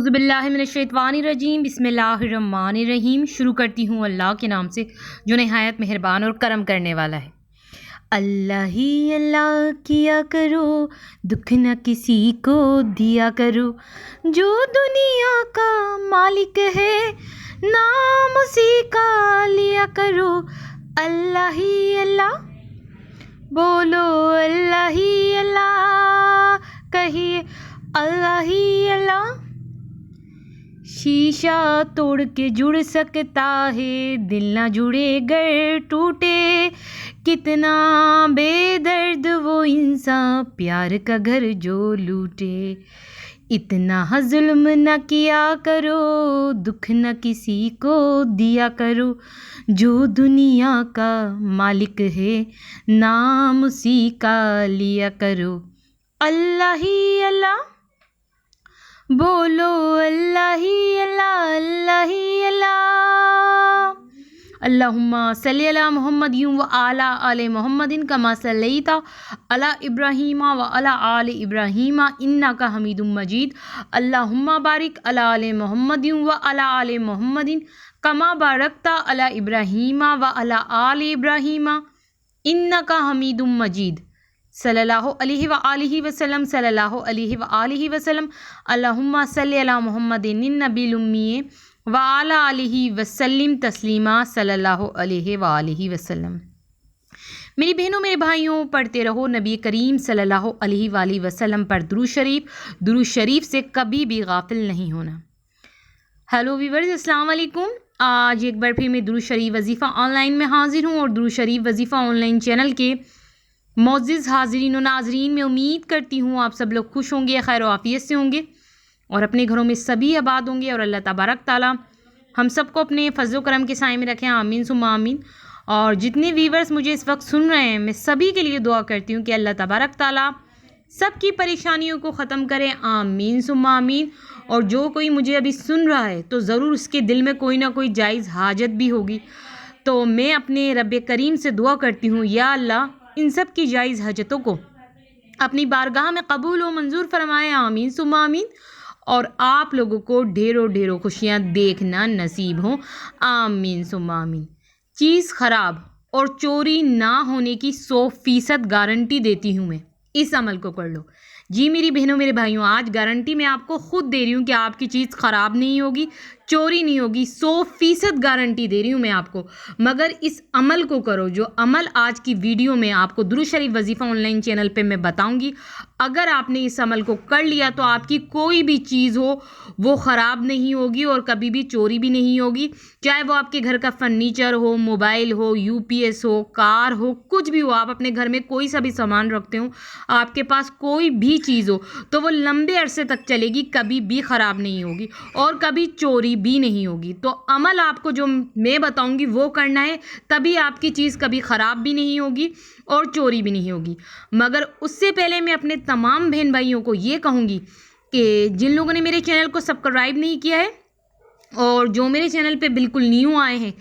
औज़ुबिल्लाहिमिनश्शैतानिर्रजीम बिस्मिल्लाहिर्रहमानिर्रहीम। शुरू करती हूँ अल्लाह के नाम से जो नहायत मेहरबान और करम करने वाला है। अल्लाह ही अल्लाह किया करो, दुख न किसी को दिया करो। जो दुनिया का मालिक है नाम उसी का लिया करो। अल्लाह ही अल्लाह बोलो, अल्लाह ही अल्लाह कहिए, अल्लाह ही अल्लाह। शीशा तोड़ के जुड़ सकता है, दिल ना जुड़े गर टूटे। कितना बेदर्द वो इंसान, प्यार का घर जो लूटे। इतना जुल्म न किया करो, दुख न किसी को दिया करो। जो दुनिया का मालिक है नाम उसी का लिया करो। अल्लाह ही अल्लाह बोलो, अल्लाह ही अल्लाह, अल्लाह ही अल्लाह। अल्लाहुम्मा सल्ली अला मुहम्मदिन व आला आले मुहम्मदिन कमा सल्लैता अला इब्राहीमा व अला आले इब्राहीमा इन्नका हमीदुम मजीद। अल्लाहुम्मा बारिक अला आले मुहम्मदिन व अला आले मुहम्मदिन कमा बारकता अला इब्राहीमा व अला आले इब्राहीमा इन्नका हमीदुम मजीद। सल्लल्लाहु अलैहि व आलिहि वसल्लम, सल्लल्लाहु अलैहि व आलिहि वसल्लम। अल्लाहुम्मा सल्ली अला मुहम्मदिन नबील उम्मी व अला आलिहि वसल्लम तस्लीमा, सल्लल्लाहु अलैहि व आलिहि वसल्लम। मेरी बहनों मेरे भाइयों, पढ़ते रहो नबी करीम सल्लल्लाहु अलैहि व आलिहि वसल्लम पर दुरूद शरीफ। दुरूद शरीफ से कभी भी गाफिल नहीं होना। हेलो वीवर्स, अस्सलाम वालेकुम। आज एक बार फिर मैं दुरूद शरीफ वजीफ़ा ऑनलाइन में हाजिर हूँ और दुरूद शरीफ वजीफ़ा ऑनलाइन चैनल के मोअज़्ज़िज़ हाज़रीन व नाज़रीन, मैं उम्मीद करती हूँ आप सब लोग खुश होंगे, खैर व आफ़ियत से होंगे और अपने घरों में सभी आबाद होंगे और अल्लाह तबारक ताला हम सबको अपने फज़्ल करम के साए में रखें, आमीन सुम्मा आमीन। और जितने वीवर्स मुझे इस वक्त सुन रहे हैं, मैं सभी के लिए दुआ करती हूँ कि अल्लाह तबारक ताला सबकी परेशानियों को ख़त्म करें, आमीन सुम्मा आमीन। और जो कोई मुझे अभी सुन रहा है तो ज़रूर उसके दिल में कोई ना कोई जायज़ हाजत भी होगी, तो मैं अपने रब करीम से दुआ करती हूँ, या अल्लाह इन सब की जायज़ हजतों को अपनी बारगाह में कबूल व मंजूर फरमाए, आमीन सुम्मा आमीन। और आप लोगों को ढेरों ढेरों खुशियाँ देखना नसीब हो, आमीन सुम्मा आमीन। चीज़ ख़राब और चोरी ना होने की 100% गारंटी देती हूँ मैं, इस अमल को कर लो। जी मेरी बहनों मेरे भाइयों, आज गारंटी मैं आपको खुद दे रही हूँ कि आपकी चीज़ ख़राब नहीं होगी, चोरी नहीं होगी, 100% गारंटी दे रही हूँ मैं आपको। मगर इस अमल को करो, जो अमल आज की वीडियो में आपको दुरूद शरीफ वजीफ़ा ऑनलाइन चैनल पे मैं बताऊँगी। अगर आपने इस अमल को कर लिया तो आपकी कोई भी चीज़ हो वो ख़राब नहीं होगी और कभी भी चोरी भी नहीं होगी। चाहे वो आपके घर का फर्नीचर हो, मोबाइल हो, यूपीएस हो, कार हो, कुछ भी हो, आप अपने घर में कोई सा भी सामान रखते हो, आपके पास कोई भी चीज़ हो तो वो लंबे अरसे तक चलेगी, कभी भी ख़राब नहीं होगी और कभी चोरी भी नहीं होगी। तो अमल आपको जो मैं बताऊंगी वो करना है, तभी आपकी चीज़ कभी ख़राब भी नहीं होगी और चोरी भी नहीं होगी। मगर उससे पहले मैं अपने तमाम बहन भाइयों को ये कहूँगी कि जिन लोगों ने मेरे चैनल को सब्सक्राइब नहीं किया है और जो मेरे चैनल पे बिल्कुल न्यू आए हैं,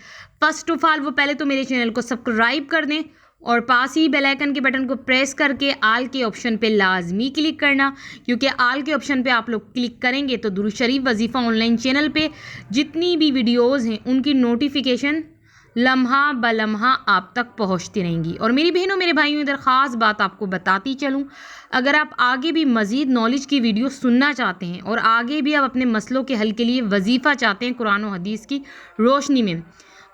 फ़र्स्ट ऑफ ऑल वो पहले तो मेरे चैनल को सब्सक्राइब कर दें और पास ही बेल आइकन के बटन को प्रेस करके आल के ऑप्शन पे लाजमी क्लिक करना, क्योंकि आल के ऑप्शन पे आप लोग क्लिक करेंगे तो दुरूद शरीफ वजीफ़ा ऑनलाइन चैनल पे जितनी भी वीडियोस हैं उनकी नोटिफिकेशन लम्हा ब लम्हा आप तक पहुंचती रहेंगी। और मेरी बहनों मेरे भाइयों, इधर ख़ास बात आपको बताती चलूं, अगर आप आगे भी मज़ीद नॉलेज की वीडियो सुनना चाहते हैं और आगे भी आप अपने मसलों के हल के लिए वजीफ़ा चाहते हैं कुरान और हदीस की रोशनी में,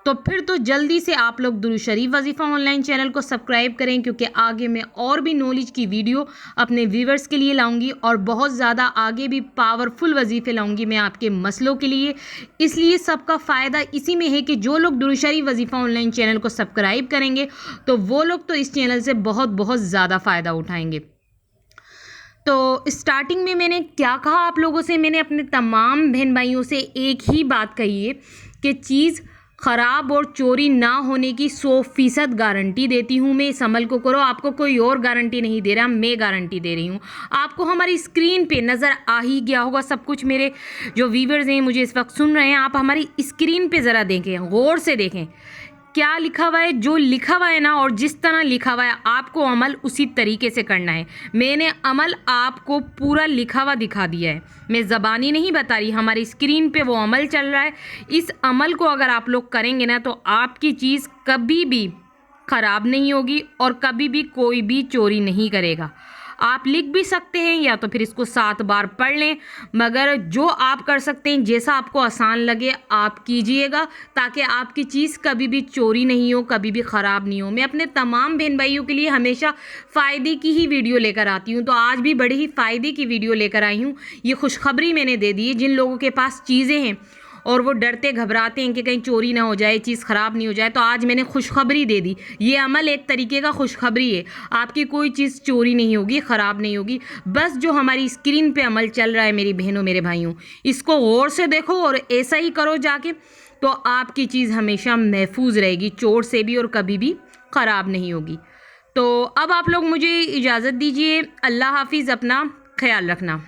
तो फिर तो जल्दी से आप लोग दुरूद शरीफ वजीफ़ा ऑनलाइन चैनल को सब्सक्राइब करें, क्योंकि आगे मैं और भी नॉलेज की वीडियो अपने व्यूवर्स के लिए लाऊंगी और बहुत ज़्यादा आगे भी पावरफुल वजीफ़े लाऊंगी मैं आपके मसलों के लिए। इसलिए सबका फ़ायदा इसी में है कि जो लोग दुरूद शरीफ वजीफ़ा ऑनलाइन चैनल को सब्सक्राइब करेंगे तो वो लोग तो इस चैनल से बहुत बहुत ज़्यादा फ़ायदा उठाएँगे। तो स्टार्टिंग में मैंने क्या कहा आप लोगों से, मैंने अपने तमाम बहन भाइयों से एक ही बात कही है कि चीज़ ख़राब और चोरी ना होने की 100% गारंटी देती हूँ मैं, इस अमल को करो। आपको कोई और गारंटी नहीं दे रहा, मैं गारंटी दे रही हूँ। आपको हमारी स्क्रीन पे नज़र आ ही गया होगा सब कुछ। मेरे जो व्यूवर्स हैं मुझे इस वक्त सुन रहे हैं, आप हमारी स्क्रीन पे ज़रा देखें, गौर से देखें। क्या लिखा हुआ है, जो लिखा हुआ है ना और जिस तरह लिखा हुआ है आपको अमल उसी तरीके से करना है। मैंने अमल आपको पूरा लिखा हुआ दिखा दिया है, मैं ज़बानी नहीं बता रही, हमारी स्क्रीन पे वो अमल चल रहा है। इस अमल को अगर आप लोग करेंगे ना तो आपकी चीज़ कभी भी ख़राब नहीं होगी और कभी भी कोई भी चोरी नहीं करेगा। आप लिख भी सकते हैं या तो फिर इसको 7 बार पढ़ लें, मगर जो आप कर सकते हैं, जैसा आपको आसान लगे आप कीजिएगा, ताकि आपकी चीज़ कभी भी चोरी नहीं हो, कभी भी ख़राब नहीं हो। मैं अपने तमाम बहन भाइयों के लिए हमेशा फ़ायदे की ही वीडियो लेकर आती हूँ, तो आज भी बड़ी ही फ़ायदे की वीडियो लेकर आई हूँ। ये खुशखबरी मैंने दे दी है जिन लोगों के पास चीज़ें हैं और वो डरते घबराते हैं कि कहीं चोरी ना हो जाए, चीज़ ख़राब नहीं हो जाए, तो आज मैंने खुशखबरी दे दी। ये अमल एक तरीके का खुशखबरी है, आपकी कोई चीज़ चोरी नहीं होगी, ख़राब नहीं होगी। बस जो हमारी स्क्रीन पे अमल चल रहा है मेरी बहनों मेरे भाइयों, इसको गौर से देखो और ऐसा ही करो जाके, तो आपकी चीज़ हमेशा महफूज रहेगी, चोर से भी और कभी भी ख़राब नहीं होगी। तो अब आप लोग मुझे इजाज़त दीजिए। अल्लाह हाफिज़, अपना ख्याल रखना।